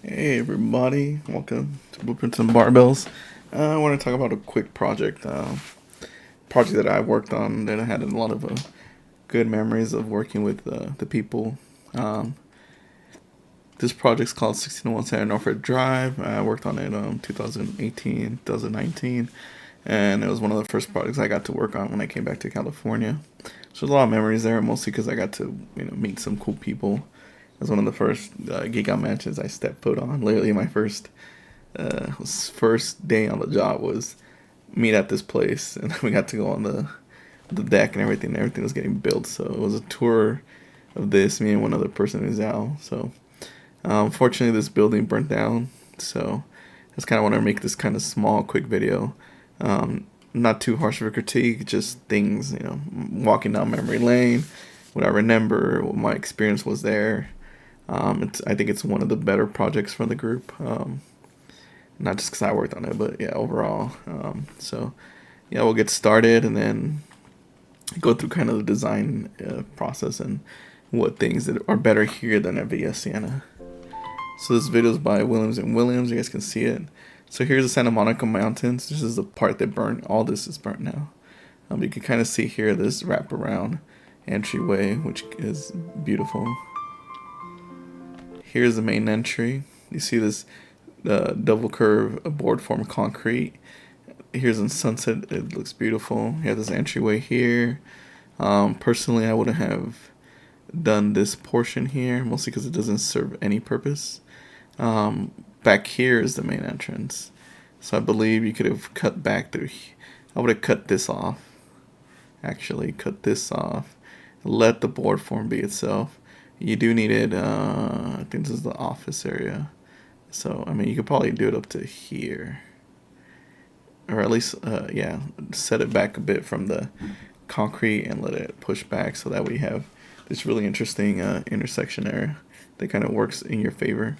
Hey everybody, welcome to Blueprints and Barbells. I want to talk about a quick project that I worked on that I had a lot of good memories of working with the people. This project's called 1601 San Onofre Drive. I worked on it 2018, 2019, and it was one of the first projects I got to work on when I came back to California. So there's a lot of memories there, mostly because I got to meet some cool people. It was one of the first Giga mansions I stepped foot on. Literally, my first day on the job was meet at this place, and we got to go on the deck and everything. Everything was getting built, so it was a tour of this. Me and one other person, 𝗧𝗨𝗥𝗡𝗢𝗧𝗜𝗢𝗢. So, fortunately, this building burnt down. So, I just kind of want to make this kind of small, quick video. Not too harsh of a critique, just things, walking down memory lane, what I remember, what my experience was there. I think it's one of the better projects for the group. Not just because I worked on it, but yeah, overall. So yeah, we'll get started and then go through kind of the design process and what things that are better here than at Villa Siena. So this video is by 𝗦𝗢𝗕𝗦𝗖𝗥𝗓𝗔. You guys can see it. So here's the Santa Monica Mountains. This is the part that burnt. All this is burnt now. You can kind of see here this wraparound entryway, which is beautiful. Here's the main entry. You see this double curve board form concrete. Here's in sunset. It looks beautiful. You have this entryway here. Personally, I wouldn't have done this portion here, mostly because it doesn't serve any purpose. Back here is the main entrance. So I believe you could have cut back through. I would have cut this off. Actually, cut this off. Let the board form be itself. You do need it, I think this is the office area. So, I mean, you could probably do it up to here. Or at least, yeah, set it back a bit from the concrete and let it push back so that we have this really interesting intersection area that kind of works in your favor.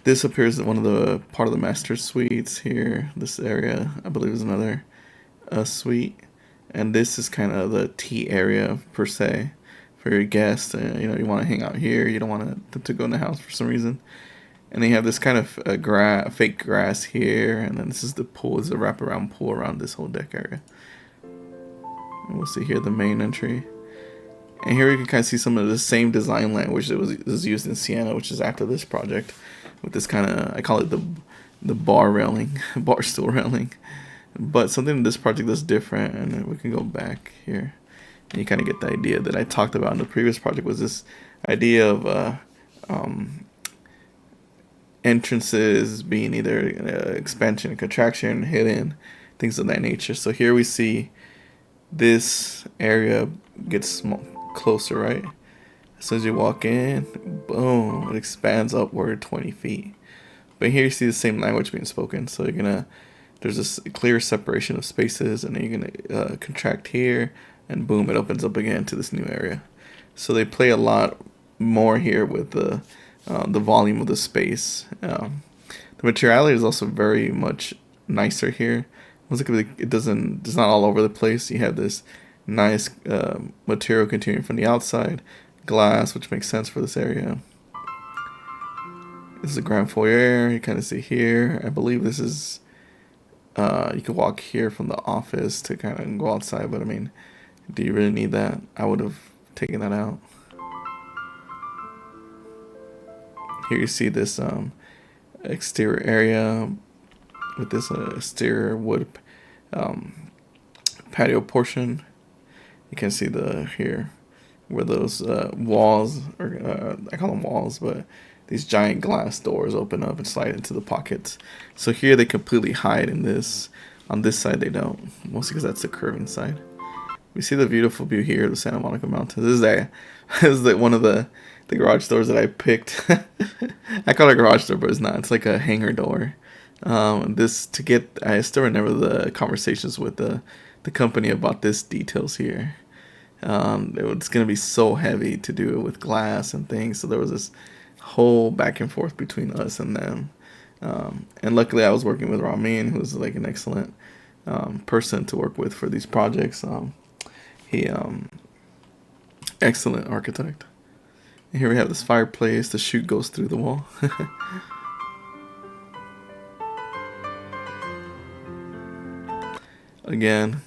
This appears as one of the part of the master suites here. This area, I believe, is another suite. And this is kind of the tea area, per se. For your guests, you want to hang out here. You don't want them to go in the house for some reason. And they have this kind of fake grass here, and then this is the pool. It's a wraparound pool around this whole deck area. And we'll see here the main entry. And here you can kind of see some of the same design language that was used in Siena, which is after this project, with this kind of, I call it the bar railing, bar stool railing. But something in this project that's different, and then we can go back here. And you kind of get the idea that I talked about in the previous project, was this idea of entrances being either expansion, contraction, hidden, things of that nature. So here we see this area gets closer, right? As soon as you walk in, boom, it expands upward 20 feet. But here you see the same language being spoken. So there's this clear separation of spaces, and then you're gonna contract here, and boom, it opens up again to this new area. So they play a lot more here with the volume of the space. The materiality is also very much nicer here. It's not all over the place. You have this nice material continuing from the outside, glass, which makes sense for this area. This is a grand foyer. You kind of see here. I believe this is. You could walk here from the office to kind of go outside, but I mean, do you really need that? I would have taken that out. Here you see this exterior area with this exterior wood patio portion. You can see here where those walls, or I call them walls, but these giant glass doors open up and slide into the pockets. So here they completely hide in this. On this side they don't, mostly because that's the curving side. We see the beautiful view here of the Santa Monica Mountains. This is one of the garage doors that I picked. I call it a garage door, but it's not. It's like a hangar door. I still remember the conversations with the company about this details here. It's gonna be so heavy to do it with glass and things. So there was this whole back and forth between us and them. And luckily I was working with Ramin, who's like an excellent person to work with for these projects. He excellent architect. And here we have this fireplace. The chute goes through the wall. Again,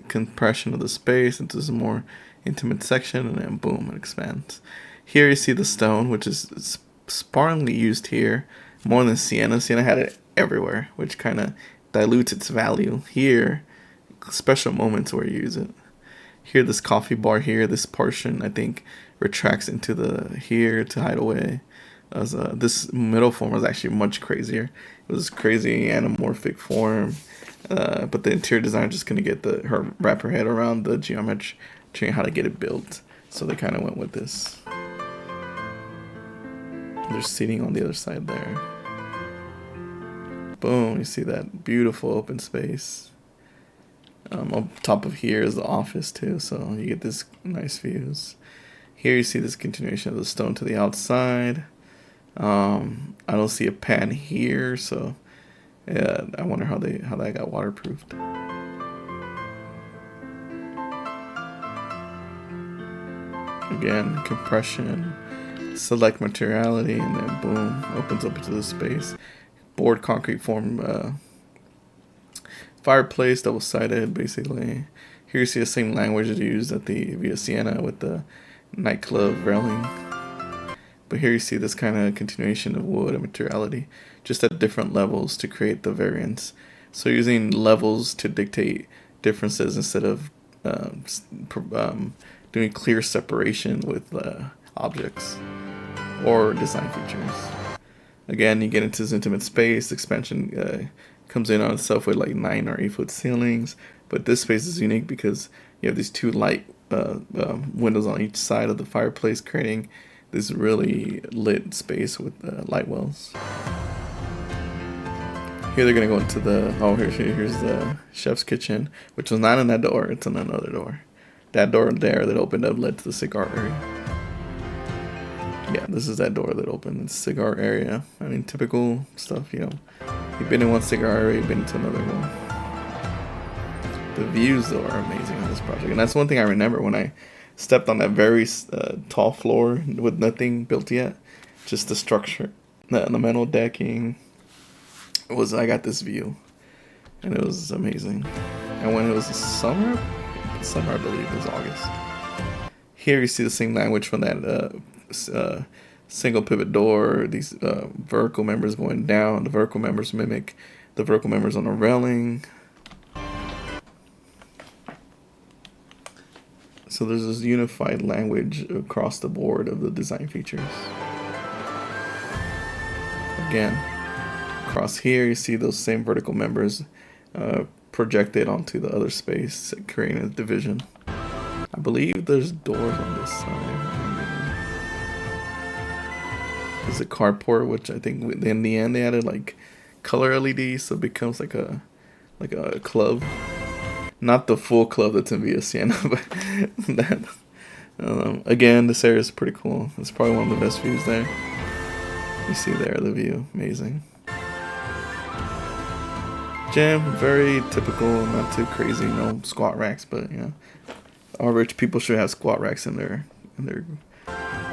compression of the space into some more intimate section, and then boom, it expands. Here you see the stone, which is sparingly used here, more than sienna. Sienna had it everywhere, which kind of dilutes its value. Here, special moments where you use it. Here, this coffee bar here, this portion, I think, retracts into the here to hide away. As this middle form was actually much crazier. It was crazy anamorphic form. But the interior designer just couldn't get her wrap her head around the geometry and how to get it built. So they kind of went with this. They're sitting on the other side there. Boom, you see that beautiful open space. On top of here is the office too, so you get this nice views. Here you see this continuation of the stone to the outside. I don't see a pan here, so yeah, I wonder how that got waterproofed. Again, compression, select materiality, and then boom, opens up into the space. Board concrete form, fireplace, double-sided, basically. Here you see the same language that used at the Via Siena with the nightclub railing. But here you see this kind of continuation of wood and materiality, just at different levels to create the variance. So using levels to dictate differences instead of doing clear separation with objects or design features. Again, you get into this intimate space. Expansion comes in on itself with like 9 or 8 foot ceilings. But this space is unique because you have these two light windows on each side of the fireplace, creating this really lit space with light wells. Here they're gonna go into the here's the chef's kitchen, which was not in that door. It's in another door. That door there that opened up led to the cigar area. Yeah, this is that door that opened. It's cigar area. I mean, typical stuff, you know. You've been in one cigar area, you've been into another one. The views, though, are amazing on this project. And that's one thing I remember when I stepped on that very tall floor with nothing built yet. Just the structure, the metal decking. I got this view. And it was amazing. And when it was summer, I believe it was August. Here you see the same language from that single pivot door. These vertical members going down. The vertical members mimic the vertical members on the railing. So there's this unified language across the board of the design features. Again, across here you see those same vertical members projected onto the other space, creating a division. I believe there's doors on this side. There's a carport, which I think in the end they added like color LEDs, so it becomes like a club. Not the full club that's in Via Siena, but that. Again, this area is pretty cool. It's probably one of the best views there. You see there the view, amazing. Gym, very typical, not too crazy, no squat racks, but you know, all rich people should have squat racks in their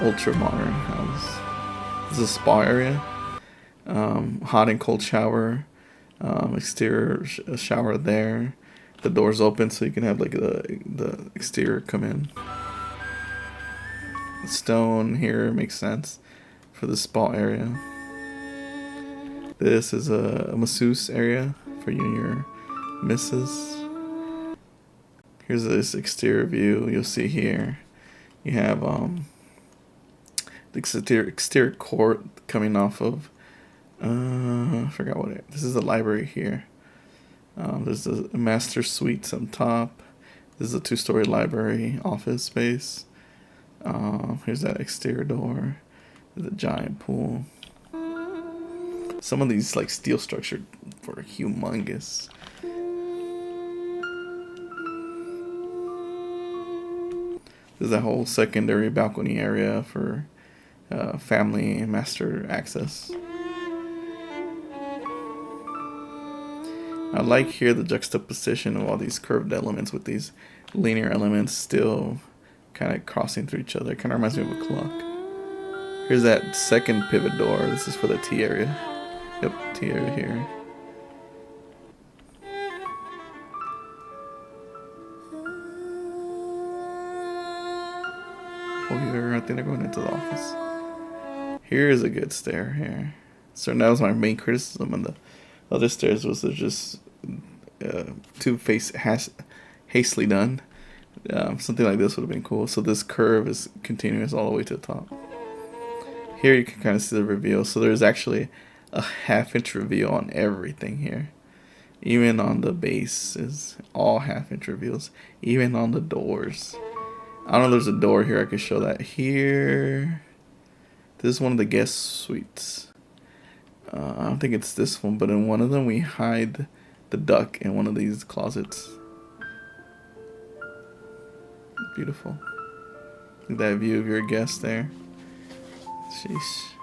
ultra modern house. This is a spa area, hot and cold shower, exterior shower there. The doors open so you can have like the exterior come in. The stone here makes sense for the spa area. This is a masseuse area for you and your missus. Here's this exterior view. You'll see here you have the exterior court coming off of I forgot what it. This is the library here. There's a master suite on top. This is a 2-story library office space. Here's that exterior door. There's a giant pool. Some of these like steel structured for humongous. There's a whole secondary balcony area for family and master access. I like here the juxtaposition of all these curved elements with these linear elements still kind of crossing through each other. Kind of reminds me of a clock. Here's that second pivot door. This is for the T area. Yep, T area here. Oh, here, I think they're going into the office. Here's a good stair here. So that was my main criticism on the other stairs, was they're just too hastily done. Something like this would have been cool. So this curve is continuous all the way to the top. Here you can kind of see the reveal. So there's actually a 1/2 inch reveal on everything here. Even on the base is all 1/2 inch reveals. Even on the doors. I don't know if there's a door here. I could show that here. This is one of the guest suites. I don't think it's this one, but in one of them we hide the duck in one of these closets. Beautiful. Look at that view of your guest there. Sheesh.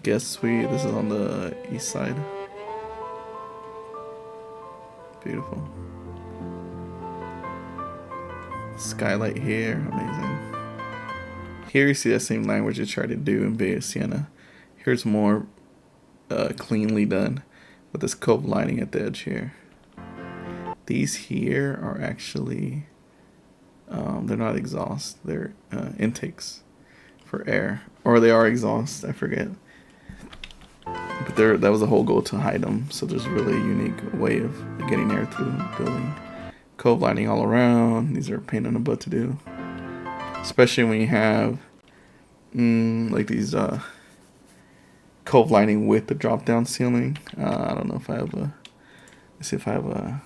Guest suite. This is on the east side. Beautiful. Skylight here. Amazing. Here you see that same language you tried to do in 𝗦𝗖𝗔𝗟𝗍𝗔. Here's more cleanly done with this cove lining at the edge here. These here are actually, they're not exhaust, they're intakes for air. Or they are exhaust, I forget. But that was the whole goal, to hide them. So there's a really unique way of getting air through the building. Cove lining all around. These are a pain in the butt to do. Especially when you have like these cove lining with the drop down ceiling. I don't know if I have a, let's see if I have a,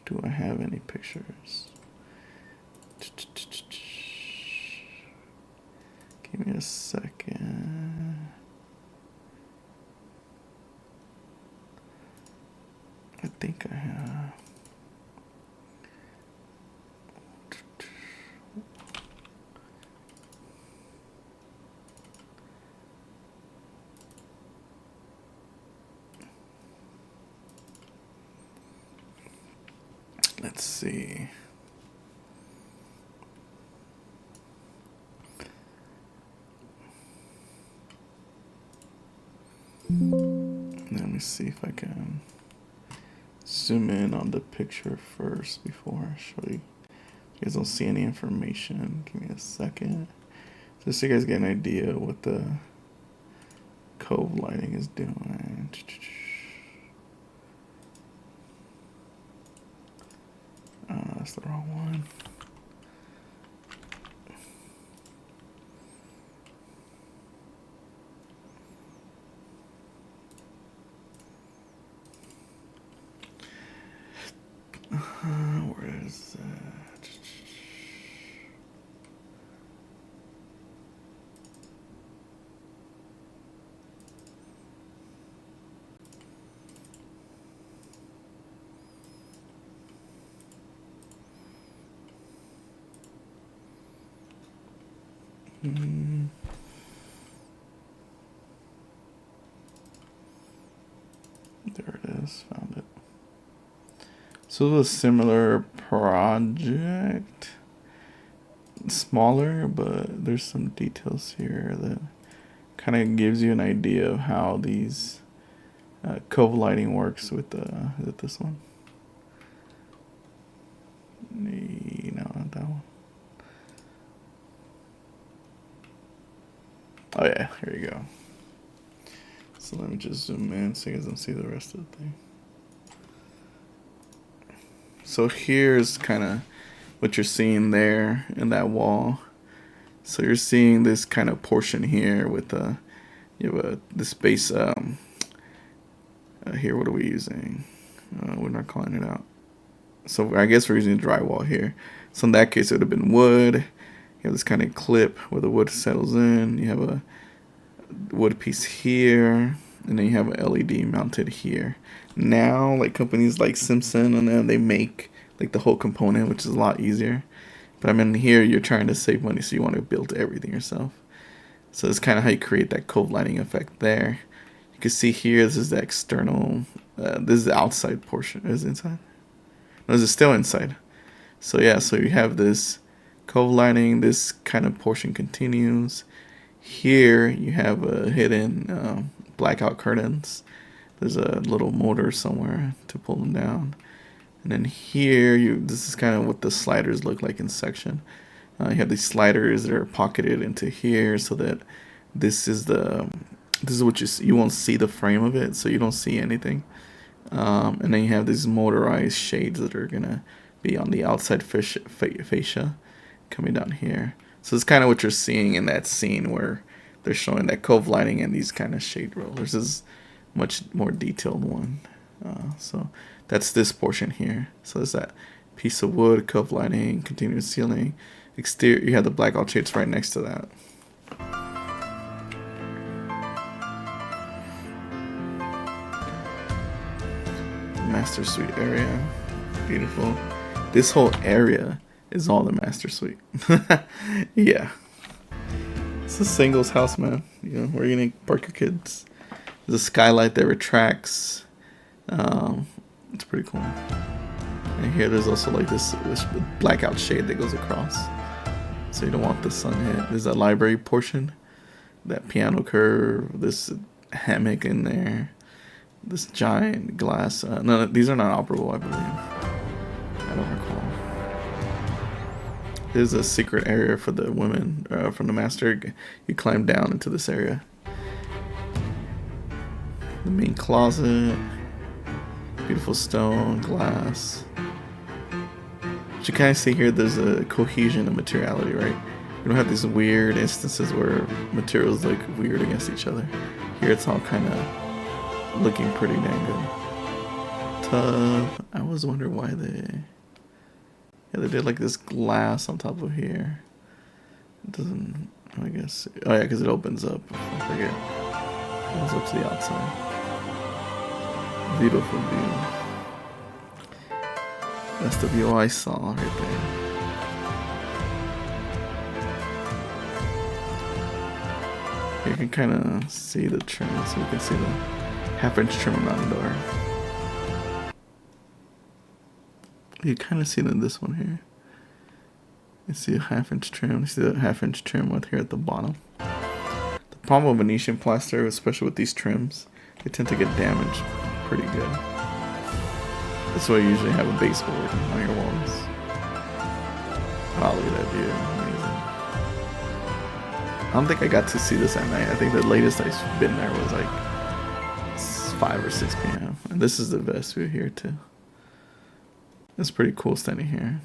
do I have any pictures? Give me a second. I think I have. Let's see. Let me see if I can zoom in on the picture first before I show you. You guys don't see any information. Give me a second. Just so you guys get an idea of what the cove lighting is doing. That's the wrong one. Where is that? There it is, found it. So it was a similar project, smaller, but there's some details here that kind of gives you an idea of how these cove lighting works with is it this one? No, not that one. Oh yeah, here you go. So let me just zoom in so you guys don't see the rest of the thing. So here's kind of what you're seeing there in that wall. So you're seeing this kind of portion here with you have the space here. What are we using? We're not calling it out. So I guess we're using drywall here. So in that case, it would have been wood. You have this kind of clip where the wood settles in. You have a wood piece here, and then you have an LED mounted here. Now, like companies like Simpson and then they make like the whole component, which is a lot easier. But I mean, here you're trying to save money, so you want to build everything yourself. So it's kind of how you create that cove lighting effect there. You can see here, this is the external. This is the outside portion. Is it inside? No, this is still inside. So yeah, so you have this Cove lighting, this kind of portion continues. Here you have a hidden blackout curtains. There's a little motor somewhere to pull them down. And then here, this is kind of what the sliders look like in section. You have these sliders that are pocketed into here, so that this is what you see. You won't see the frame of it, so you don't see anything. And then you have these motorized shades that are gonna be on the outside fascia coming down here. So it's kind of what you're seeing in that scene where they're showing that cove lighting and these kind of shade rollers. This is much more detailed one. So that's this portion here. So there's that piece of wood, cove lighting, continuous ceiling, exterior. You have the blackout shades right next to that. Master suite area, beautiful. This whole area is all the master suite. Yeah, it's a singles house, man. You know, where you're gonna park your kids. There's a skylight that retracts. It's pretty cool. And here there's also like this blackout shade that goes across, so you don't want the sun hit. There's that library portion, that piano curve, this hammock in there, this giant glass. No, these are not operable, I believe. I don't recall. There's a secret area for the women from the master. You climb down into this area. The main closet. Beautiful stone, glass. But you kind of see here there's a cohesion of materiality, right? You don't have these weird instances where materials look weird against each other. Here it's all kind of looking pretty dang good. Tub. I was wondering why they did like this glass on top of here. It doesn't, I guess. Oh yeah, because it opens up. I forget. It opens up to the outside. Beautiful view. That's the view I saw right there. You can kind of see the trim, so you can see the half-inch trim around the door. You kind of see it in this one here. You see a half-inch trim. You see the half-inch trim right here at the bottom. The problem with Venetian plaster, especially with these trims, they tend to get damaged pretty good. That's why you usually have a baseboard on your walls. Oh, look at that view. Amazing. I don't think I got to see this at night. I think the latest I've been there was like 5 or 6 p.m. And this is the best view here too. It's pretty cool standing here.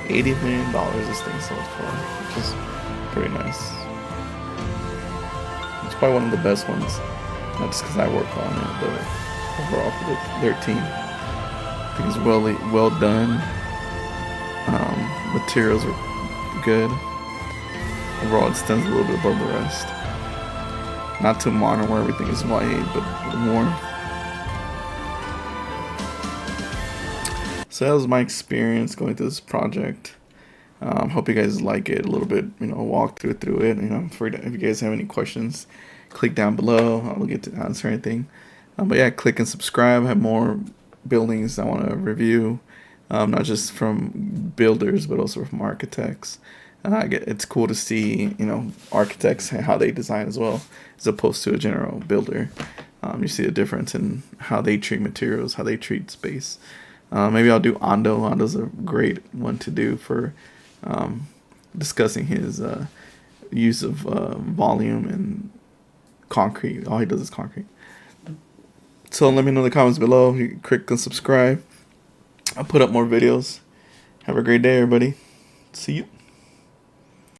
$80 million this thing sold for, which is pretty nice. It's probably one of the best ones, not just because I work on it, but overall for their team. I think it's well done. Materials are good. Overall, it stands a little bit above the rest. Not too modern where everything is white, but warm. So that was my experience going through this project. Hope you guys like it a little bit, walk through it. If you guys have any questions, click down below. I'll get to answer anything. But yeah, click and subscribe. I have more buildings I want to review, not just from builders, but also from architects. It's cool to see, architects and how they design as well, as opposed to a general builder. You see a difference in how they treat materials, how they treat space. Maybe I'll do Ondo. Ondo's a great one to do for discussing his use of volume and concrete. All he does is concrete. So let me know in the comments below. You can click and subscribe. I'll put up more videos. Have a great day, everybody. See you.